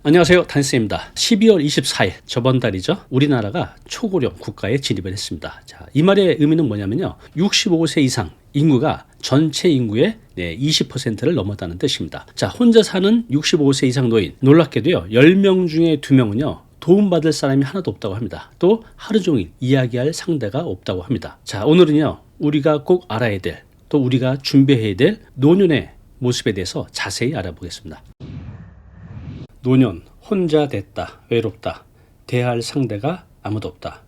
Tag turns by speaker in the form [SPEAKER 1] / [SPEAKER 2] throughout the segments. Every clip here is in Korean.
[SPEAKER 1] 안녕하세요, 단쌤입니다. 12월 24일 저번 달이죠. 우리나라가 초고령 국가에 진입을 했습니다. 자, 이 말의 의미는 뭐냐면요, 65세 이상 인구가 전체 인구의 20%를 넘었다는 뜻입니다. 자, 혼자 사는 65세 이상 노인, 놀랍게도요 10명 중에 2명은요 도움받을 사람이 하나도 없다고 합니다. 또 하루 종일 이야기할 상대가 없다고 합니다. 자, 오늘은요 우리가 꼭 알아야 될, 또 우리가 준비해야 될 노년의 모습에 대해서 자세히 알아보겠습니다. 노년, 혼자 됐다, 외롭다, 대할 상대가 아무도 없다.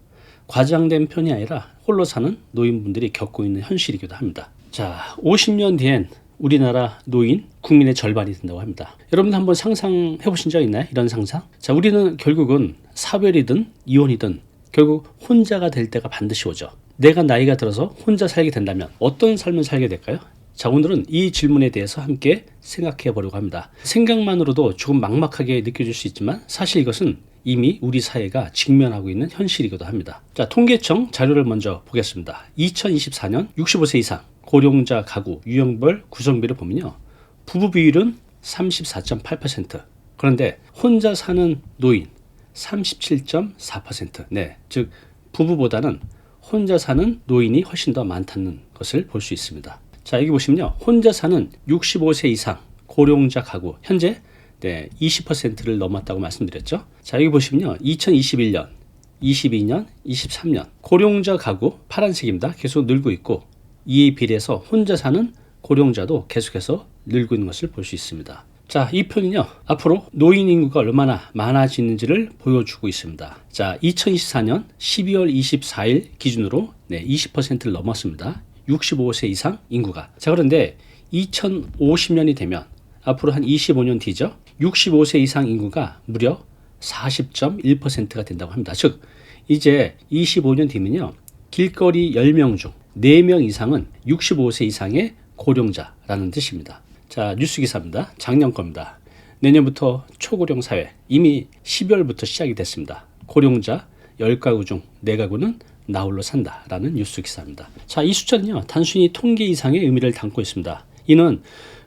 [SPEAKER 1] 과장된 편이 아니라 홀로 사는 노인분들이 겪고 있는 현실이기도 합니다. 자, 50년 뒤엔 우리나라 노인 국민의 절반이 된다고 합니다. 여러분 한번 상상해 보신 적 있나요? 이런 상상? 자, 우리는 결국은 사별이든 이혼이든 결국 혼자가 될 때가 반드시 오죠. 내가 나이가 들어서 혼자 살게 된다면 어떤 삶을 살게 될까요? 자, 오늘은 이 질문에 대해서 함께 생각해 보려고 합니다. 생각만으로도 조금 막막하게 느껴질 수 있지만 사실 이것은 이미 우리 사회가 직면하고 있는 현실이기도 합니다. 자, 통계청 자료를 먼저 보겠습니다. 2024년 65세 이상 고령자 가구 유형별 구성비를 보면요, 부부 비율은 34.8%, 그런데 혼자 사는 노인 37.4%, 즉 부부보다는 혼자 사는 노인이 훨씬 더 많다는 것을 볼 수 있습니다. 자, 여기 보시면요, 혼자 사는 65세 이상 고령자 가구 현재 20%를 넘었다고 말씀드렸죠. 자, 여기 보시면요, 2021년, 22년, 23년 고령자 가구 파란색입니다. 계속 늘고 있고, 이에 비례해서 혼자 사는 고령자도 계속해서 늘고 있는 것을 볼 수 있습니다. 자, 이 편은요 앞으로 노인 인구가 얼마나 많아지는지를 보여주고 있습니다. 자, 2024년 12월 24일 기준으로 20%를 넘었습니다. 65세 이상 인구가. 자, 그런데 2050년이 되면 앞으로 한 25년 뒤죠, 65세 이상 인구가 무려 40.1%가 된다고 합니다. 즉 이제 25년 뒤면요, 길거리 10명 중 4명 이상은 65세 이상의 고령자라는 뜻입니다. 자, 뉴스 기사입니다. 작년 겁니다. 내년부터 초고령 사회, 이미 12월부터 시작이 됐습니다. 고령자 10가구 중 4가구는 나홀로 산다라는 뉴스 기사입니다. 자, 이 숫자는요 단순히 통계 이상의 의미를 담고 있습니다. 이는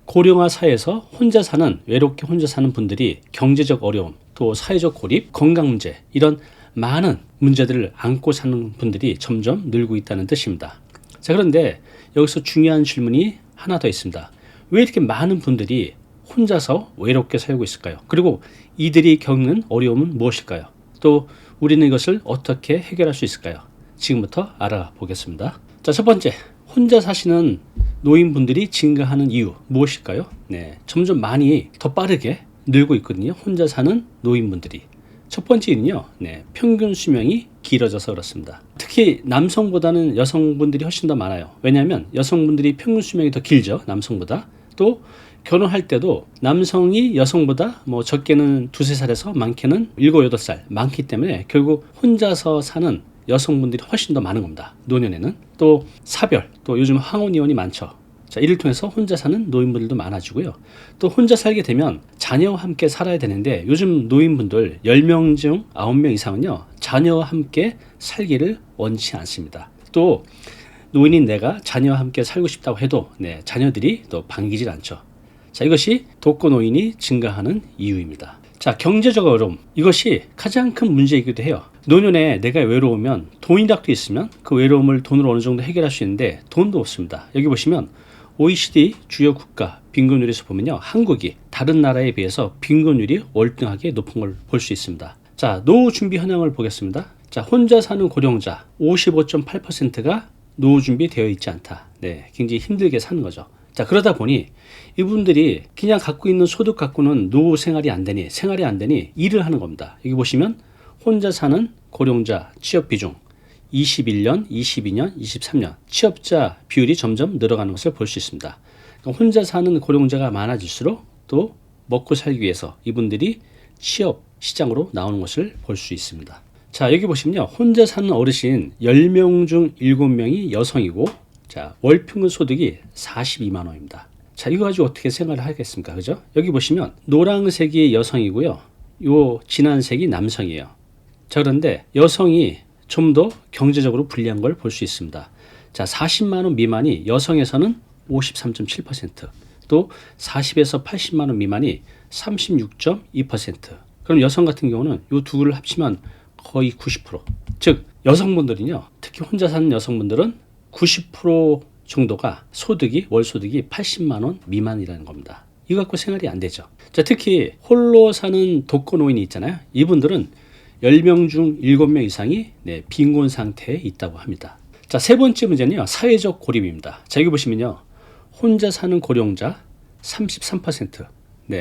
[SPEAKER 1] 고령화 사회에서 혼자 사는, 외롭게 혼자 사는 분들이 경제적 어려움, 또 사회적 고립, 건강 문제, 이런 많은 문제들을 안고 사는 분들이 점점 늘고 있다는 뜻입니다. 자, 그런데 여기서 중요한 질문이 하나 더 있습니다. 왜 이렇게 많은 분들이 혼자서 외롭게 살고 있을까요? 그리고 이들이 겪는 어려움은 무엇일까요? 또 우리는 이것을 어떻게 해결할 수 있을까요? 지금부터 알아보겠습니다. 자, 첫 번째, 혼자 사시는 노인분들이 증가하는 이유 무엇일까요? 점점 많이 더 빠르게 늘고 있거든요. 혼자 사는 노인분들이. 첫 번째는요, 평균 수명이 길어져서 그렇습니다. 특히 남성보다는 여성분들이 훨씬 더 많아요. 왜냐하면 여성분들이 평균 수명이 더 길죠, 남성보다. 또 결혼할 때도 남성이 여성보다 적게는 2-3살에서 많게는 7, 8살 많기 때문에 결국 혼자서 사는 여성분들이 훨씬 더 많은 겁니다. 노년에는. 또 사별, 또 요즘 황혼 이혼이 많죠. 자, 이를 통해서 혼자 사는 노인분들도 많아지고요. 또 혼자 살게 되면 자녀와 함께 살아야 되는데 요즘 노인분들 10명 중 9명 이상은요 자녀와 함께 살기를 원치 않습니다. 또 노인인 내가 자녀와 함께 살고 싶다고 해도 자녀들이 또 반기질 않죠. 자, 이것이 독거노인이 증가하는 이유입니다. 자, 경제적 어려움, 이것이 가장 큰 문제이기도 해요. 노년에 내가 외로우면 돈이라도 있으면 그 외로움을 돈으로 어느 정도 해결할 수 있는데 돈도 없습니다. 여기 보시면 OECD 주요 국가 빈곤율에서 보면요, 한국이 다른 나라에 비해서 빈곤율이 월등하게 높은 걸 볼 수 있습니다. 자, 노후 준비 현황을 보겠습니다. 자, 혼자 사는 고령자 55.8%가 노후 준비 되어 있지 않다. 굉장히 힘들게 사는 거죠. 자, 그러다 보니 이분들이 그냥 갖고 있는 소득 갖고는 노후 생활이 안 되니 일을 하는 겁니다. 여기 보시면 혼자 사는 고령자 취업 비중 21년, 22년, 23년 취업자 비율이 점점 늘어가는 것을 볼 수 있습니다. 그러니까 혼자 사는 고령자가 많아질수록 또 먹고 살기 위해서 이분들이 취업 시장으로 나오는 것을 볼 수 있습니다. 자, 여기 보시면요, 혼자 사는 어르신 10명 중 7명이 여성이고, 자, 월 평균 소득이 42만 원입니다. 자, 이거 가지고 어떻게 생활을 하겠습니까? 그죠? 여기 보시면 노란색이 여성이고요, 요 진한 색이 남성이에요. 자, 그런데 여성이 좀 더 경제적으로 불리한 걸 볼 수 있습니다. 자, 40만 원 미만이 여성에서는 53.7%, 또 40에서 80만 원 미만이 36.2%, 그럼 여성 같은 경우는 이 두 개를 합치면 거의 90%. 즉 여성분들은요, 특히 혼자 사는 여성분들은 90% 정도가 월 소득이 80만 원 미만이라는 겁니다. 이거 갖고 생활이 안 되죠. 자, 특히 홀로 사는 독거노인이 있잖아요. 이분들은 10명 중 7명 이상이 빈곤 상태에 있다고 합니다. 자, 세 번째 문제는요, 사회적 고립입니다. 자, 여기 보시면요, 혼자 사는 고령자 33%.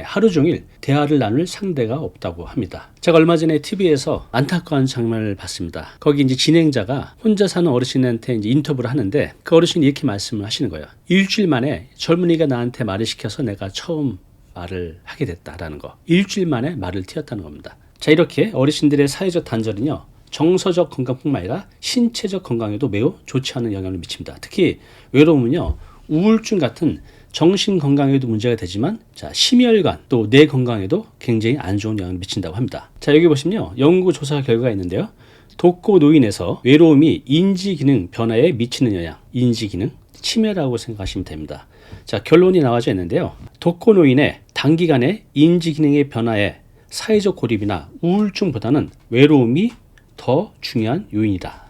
[SPEAKER 1] 하루 종일 대화를 나눌 상대가 없다고 합니다. 제가 얼마 전에 TV에서 안타까운 장면을 봤습니다. 거기 이제 진행자가 혼자 사는 어르신한테 이제 인터뷰를 하는데 그 어르신이 이렇게 말씀을 하시는 거예요. 일주일 만에 젊은이가 나한테 말을 시켜서 내가 처음 말을 하게 됐다라는 거. 일주일 만에 말을 튀었다는 겁니다. 자, 이렇게 어르신들의 사회적 단절은요, 정서적 건강뿐만 아니라 신체적 건강에도 매우 좋지 않은 영향을 미칩니다. 특히 외로움은요, 우울증 같은 정신 건강에도 문제가 되지만, 자, 심혈관 또 뇌 건강에도 굉장히 안 좋은 영향을 미친다고 합니다. 자, 여기 보시면요, 연구 조사 결과가 있는데요, 독거 노인에서 외로움이 인지 기능 변화에 미치는 영향, 인지 기능 치매라고 생각하시면 됩니다. 자, 결론이 나와져 있는데요, 독거 노인의 단기간의 인지 기능의 변화에 사회적 고립이나 우울증보다는 외로움이 더 중요한 요인이다.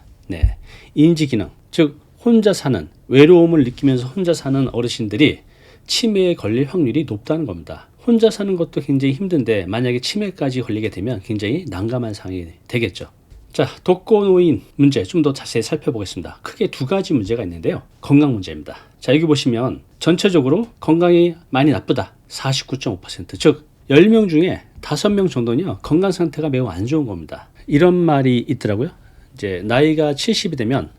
[SPEAKER 1] 인지 기능, 즉 혼자 사는, 외로움을 느끼면서 혼자 사는 어르신들이 치매에 걸릴 확률이 높다는 겁니다. 혼자 사는 것도 굉장히 힘든데 만약에 치매까지 걸리게 되면 굉장히 난감한 상황이 되겠죠. 자, 독거노인 문제 좀 더 자세히 살펴보겠습니다. 크게 두 가지 문제가 있는데요, 건강 문제입니다. 자, 여기 보시면 전체적으로 건강이 많이 나쁘다 49.5%, 즉 10명 중에 5명 정도는요, 건강 상태가 매우 안 좋은 겁니다. 이런 말이 있더라고요. 이제 나이가 70이 되면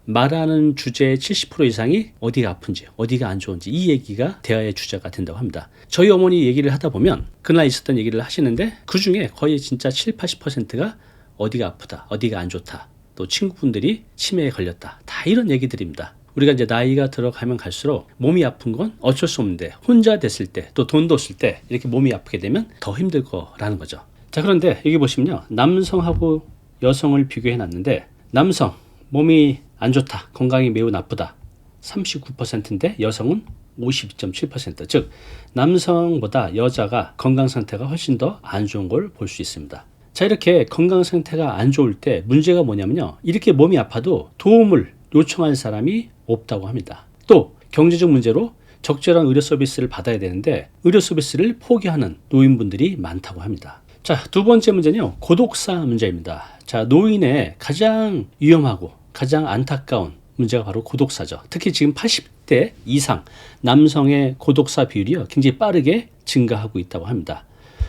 [SPEAKER 1] 말하는 주제의 70% 이상이 어디가 아픈지, 어디가 안 좋은지, 이 얘기가 대화의 주제가 된다고 합니다. 저희 어머니 얘기를 하다 보면 그날 있었던 얘기를 하시는데 그 중에 거의 진짜 80%가 어디가 아프다, 어디가 안 좋다, 또 친구분들이 치매에 걸렸다, 다 이런 얘기들입니다. 우리가 이제 나이가 들어가면 갈수록 몸이 아픈 건 어쩔 수 없는데 혼자 됐을 때, 또 돈도 없을 때 이렇게 몸이 아프게 되면 더 힘들 거라는 거죠. 자, 그런데 여기 보시면요, 남성하고 여성을 비교해 놨는데 남성 몸이 안 좋다, 건강이 매우 나쁘다 39%인데 여성은 52.7%, 즉 남성보다 여자가 건강 상태가 훨씬 더 안 좋은 걸 볼 수 있습니다. 자, 이렇게 건강 상태가 안 좋을 때 문제가 뭐냐면요, 이렇게 몸이 아파도 도움을 요청할 사람이 없다고 합니다. 또 경제적 문제로 적절한 의료 서비스를 받아야 되는데 의료 서비스를 포기하는 노인분들이 많다고 합니다. 자, 두 번째 문제는요, 고독사 문제입니다. 자, 노인의 가장 위험하고 가장 안타까운 문제가 바로 고독사죠. 특히 지금 80대 이상 남성의 고독사 비율이요, 굉장히 빠르게 증가하고 있다고 합니다.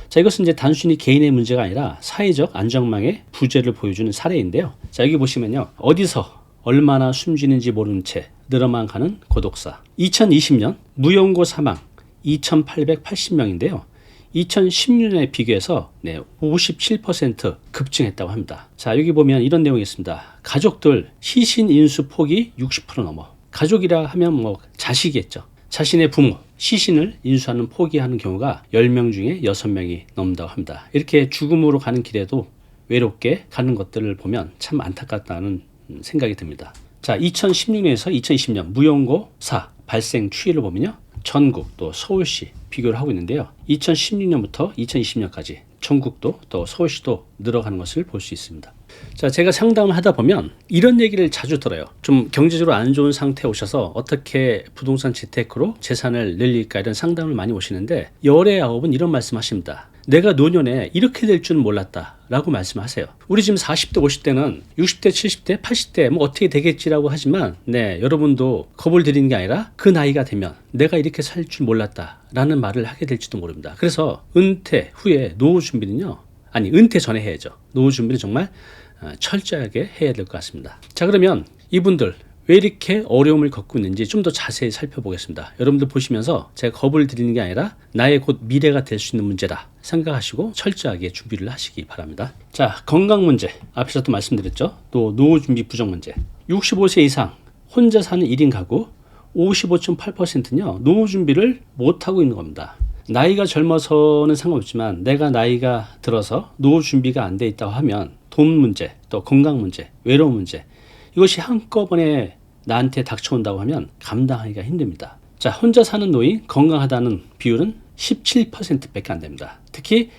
[SPEAKER 1] 자, 이것은 이제 단순히 개인의 문제가 아니라 사회적 안정망의 부재를 보여주는 사례인데요. 자, 여기 보시면요, 어디서 얼마나 숨지는지 모르는 채 늘어만 가는 고독사. 2020년 무연고 사망 2,880명인데요. 2016년에 비교해서 57% 급증했다고 합니다. 자, 여기 보면 이런 내용이 있습니다. 가족들 시신 인수 폭이 60% 넘어. 가족이라 하면 뭐 자식이겠죠. 자신의 부모, 시신을 인수하는 포기하는 경우가 10명 중에 6명이 넘는다고 합니다. 이렇게 죽음으로 가는 길에도 외롭게 가는 것들을 보면 참 안타깝다는 생각이 듭니다. 자, 2016년에서 2020년 무연고사 발생 추이를 보면요, 전국 또 서울시 비교를 하고 있는데요, 2016년부터 2020년까지 전국도 또 서울시도 늘어가는 것을 볼 수 있습니다. 자, 제가 상담을 하다 보면 이런 얘기를 자주 들어요. 좀 경제적으로 안 좋은 상태에 오셔서 어떻게 부동산 재테크로 재산을 늘릴까, 이런 상담을 많이 오시는데 열의 9은 이런 말씀 하십니다. 내가 노년에 이렇게 될 줄은 몰랐다 라고 말씀하세요. 우리 지금 40대 50대는 60대 70대 80대 뭐 어떻게 되겠지라고 하지만 여러분도 겁을 들이는 게 아니라 그 나이가 되면 내가 이렇게 살 줄 몰랐다 라는 말을 하게 될지도 모릅니다. 그래서 은퇴 후에 노후 준비는요, 은퇴 전에 해야죠. 노후 준비는 정말 철저하게 해야 될 것 같습니다. 자, 그러면 이분들 왜 이렇게 어려움을 겪고 있는지 좀 더 자세히 살펴보겠습니다. 여러분들 보시면서 제가 겁을 드리는 게 아니라 나의 곧 미래가 될 수 있는 문제다 생각하시고 철저하게 준비를 하시기 바랍니다. 자, 건강 문제 앞에서도 말씀드렸죠. 또 노후 준비 부정 문제. 65세 이상 혼자 사는 1인 가구 55.8%는요 노후 준비를 못하고 있는 겁니다. 나이가 젊어서는 상관없지만 내가 나이가 들어서 노후 준비가 안 돼 있다고 하면 돈 문제, 또 건강 문제, 외로움 문제, 이것이 한꺼번에 나한테 닥쳐온다고 하면 감당하기가 힘듭니다. 자, 혼자 사는 노인 건강하다는 비율은 17%밖에 안 됩니다. 특히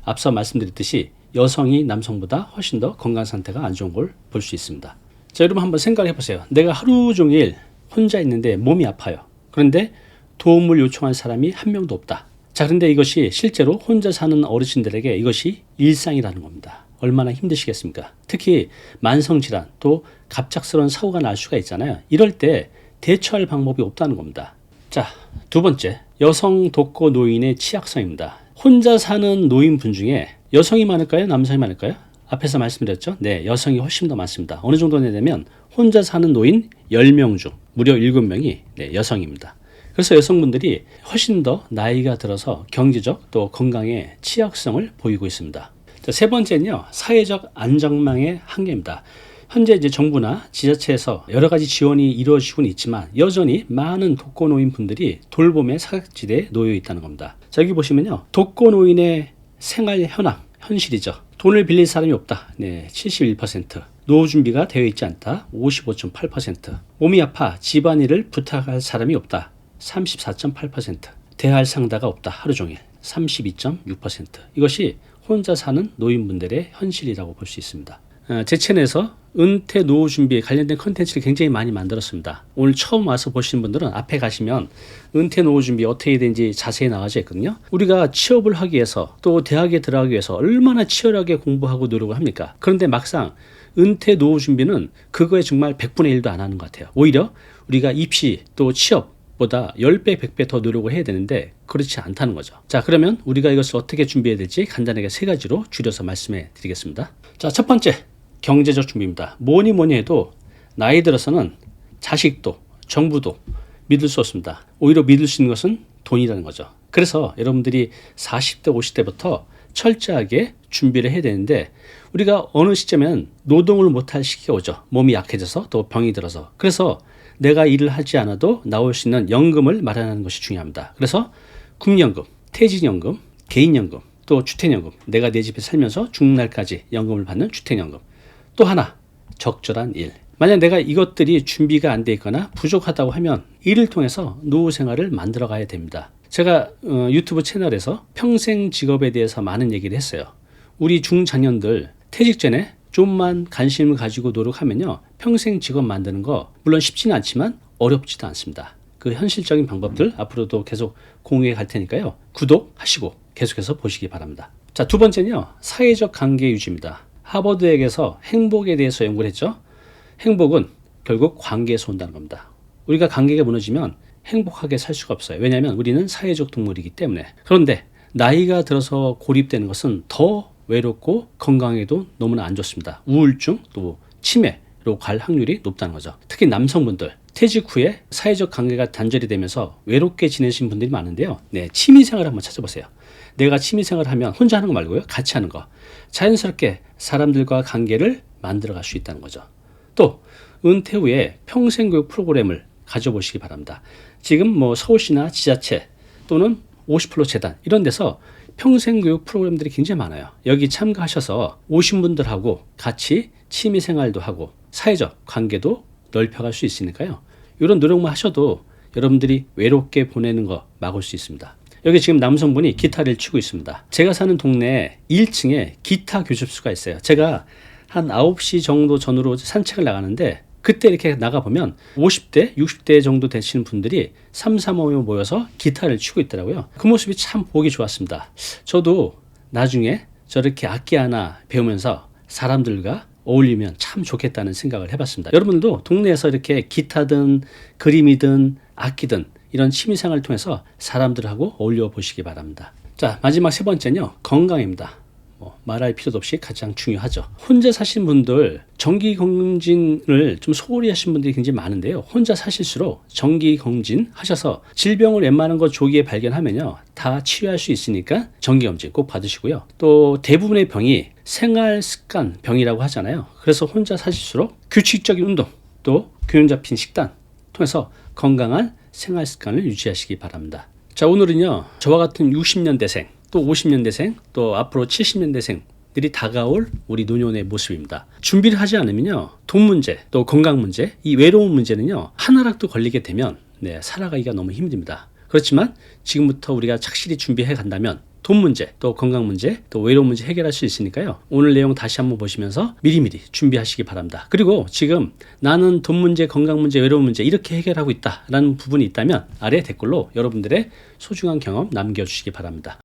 [SPEAKER 1] 앞서 말씀드렸듯이 여성이 남성보다 훨씬 더 건강 상태가 안 좋은 걸 볼 수 있습니다. 자, 여러분 한번 생각해 보세요. 내가 하루 종일 혼자 있는데 몸이 아파요. 그런데 도움을 요청할 사람이 한 명도 없다. 자, 그런데 이것이 실제로 혼자 사는 어르신들에게 이것이 일상이라는 겁니다. 얼마나 힘드시겠습니까? 특히 만성질환 또 갑작스러운 사고가 날 수가 있잖아요. 이럴 때 대처할 방법이 없다는 겁니다. 자, 두 번째, 여성 독거 노인의 취약성입니다. 혼자 사는 노인분 중에 여성이 많을까요? 남성이 많을까요? 앞에서 말씀드렸죠? 네, 여성이 훨씬 더 많습니다. 어느 정도 되냐면 혼자 사는 노인 10명 중 무려 7명이 여성입니다. 그래서 여성분들이 훨씬 더 나이가 들어서 경제적 또 건강에 취약성을 보이고 있습니다. 자, 세 번째는요, 사회적 안전망의 한계입니다. 현재 이제 정부나 지자체에서 여러 가지 지원이 이루어지고는 있지만 여전히 많은 독거노인 분들이 돌봄의 사각지대에 놓여 있다는 겁니다. 자, 여기 보시면요, 독거노인의 생활 현실이죠. 돈을 빌릴 사람이 없다. 네, 71%. 노후 준비가 되어 있지 않다. 55.8%. 몸이 아파 집안일을 부탁할 사람이 없다. 34.8%. 대할 상다가 없다. 하루 종일. 32.6%. 이것이 혼자 사는 노인분들의 현실이라고 볼 수 있습니다. 제 채널에서 은퇴 노후 준비에 관련된 컨텐츠를 굉장히 많이 만들었습니다. 오늘 처음 와서 보시는 분들은 앞에 가시면 은퇴 노후 준비 어떻게 되는지 자세히 나와져 있거든요. 우리가 취업을 하기 위해서 또 대학에 들어가기 위해서 얼마나 치열하게 공부하고 노력을 합니까? 그런데 막상 은퇴 노후 준비는 그거에 정말 100분의 1도 안 하는 것 같아요. 오히려 우리가 입시 또 취업보다 10배, 100배 더 노력을 해야 되는데 그렇지 않다는 거죠. 자, 그러면 우리가 이것을 어떻게 준비해야 될지 간단하게 세 가지로 줄여서 말씀해 드리겠습니다. 자, 첫 번째, 경제적 준비입니다. 뭐니 해도 나이 들어서는 자식도 정부도 믿을 수 없습니다. 오히려 믿을 수 있는 것은 돈이라는 거죠. 그래서 여러분들이 40대 50대부터 철저하게 준비를 해야 되는데 우리가 어느 시점에는 노동을 못할 시기가 오죠. 몸이 약해져서 또 병이 들어서. 그래서 내가 일을 하지 않아도 나올 수 있는 연금을 마련하는 것이 중요합니다. 그래서 국민연금, 퇴직연금, 개인연금, 또 주택연금, 내가 내 집에 살면서 죽는 날까지 연금을 받는 주택연금. 또 하나, 적절한 일. 만약 내가 이것들이 준비가 안 돼 있거나 부족하다고 하면 일을 통해서 노후 생활을 만들어 가야 됩니다. 제가 유튜브 채널에서 평생 직업에 대해서 많은 얘기를 했어요. 우리 중장년들 퇴직 전에 좀만 관심을 가지고 노력하면요, 평생 직업 만드는 거 물론 쉽지는 않지만 어렵지도 않습니다. 그 현실적인 방법들 앞으로도 계속 공유해 갈 테니까요, 구독하시고 계속해서 보시기 바랍니다. 자, 두 번째는요, 사회적 관계 유지입니다. 하버드에게서 행복에 대해서 연구를 했죠. 행복은 결국 관계에서 온다는 겁니다. 우리가 관계가 무너지면 행복하게 살 수가 없어요. 왜냐하면 우리는 사회적 동물이기 때문에. 그런데 나이가 들어서 고립되는 것은 더 외롭고 건강에도 너무나 안 좋습니다. 우울증 또 치매로 갈 확률이 높다는 거죠. 특히 남성분들 퇴직 후에 사회적 관계가 단절이 되면서 외롭게 지내신 분들이 많은데요. 네, 취미생활을 한번 찾아보세요. 내가 취미생활을 하면 혼자 하는 거 말고요, 같이 하는 거. 자연스럽게 사람들과 관계를 만들어갈 수 있다는 거죠. 또 은퇴 후에 평생교육 프로그램을 가져보시기 바랍니다. 지금 서울시나 지자체 또는 50% 재단 이런 데서 평생교육 프로그램들이 굉장히 많아요. 여기 참가하셔서 오신 분들하고 같이 취미생활도 하고 사회적 관계도 넓혀갈 수 있으니까요. 이런 노력만 하셔도 여러분들이 외롭게 보내는 거 막을 수 있습니다. 여기 지금 남성분이 기타를 치고 있습니다. 제가 사는 동네 1층에 기타 교습소가 있어요. 제가 한 9시 정도 전후로 산책을 나가는데 그때 이렇게 나가보면 50대, 60대 정도 되시는 분들이 3, 4모 모여서 기타를 치고 있더라고요. 그 모습이 참 보기 좋았습니다. 저도 나중에 저렇게 악기 하나 배우면서 사람들과 어울리면 참 좋겠다는 생각을 해봤습니다. 여러분들도 동네에서 이렇게 기타든 그림이든 악기든 이런 취미생활을 통해서 사람들하고 어울려 보시기 바랍니다. 자, 마지막 세 번째는요, 건강입니다. 말할 필요도 없이 가장 중요하죠. 혼자 사신 분들 정기검진을 좀 소홀히 하신 분들이 굉장히 많은데요. 혼자 사실수록 정기검진 하셔서 질병을 웬만한 거 조기에 발견하면요, 다 치유할 수 있으니까 정기검진 꼭 받으시고요. 또 대부분의 병이 생활습관 병이라고 하잖아요. 그래서 혼자 사실수록 규칙적인 운동 또 균형 잡힌 식단 통해서 건강한 생활습관을 유지하시기 바랍니다. 자, 오늘은요, 저와 같은 60년대생 또 50년대생, 또 앞으로 70년대생들이 다가올 우리 노년의 모습입니다. 준비를 하지 않으면요, 돈 문제, 또 건강 문제, 이 외로운 문제는요, 하나라도 걸리게 되면 살아가기가 너무 힘듭니다. 그렇지만 지금부터 우리가 착실히 준비해 간다면 돈 문제, 또 건강 문제, 또 외로움 문제 해결할 수 있으니까요. 오늘 내용 다시 한번 보시면서 미리미리 준비하시기 바랍니다. 그리고 지금 나는 돈 문제, 건강 문제, 외로움 문제 이렇게 해결하고 있다라는 부분이 있다면 아래 댓글로 여러분들의 소중한 경험 남겨주시기 바랍니다.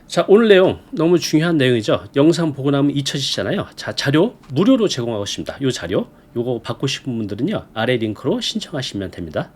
[SPEAKER 1] 자, 오늘 내용 너무 중요한 내용이죠. 영상 보고 나면 잊혀지잖아요. 자, 자료 무료로 제공하고 있습니다. 이 자료 요거 받고 싶은 분들은요, 아래 링크로 신청하시면 됩니다.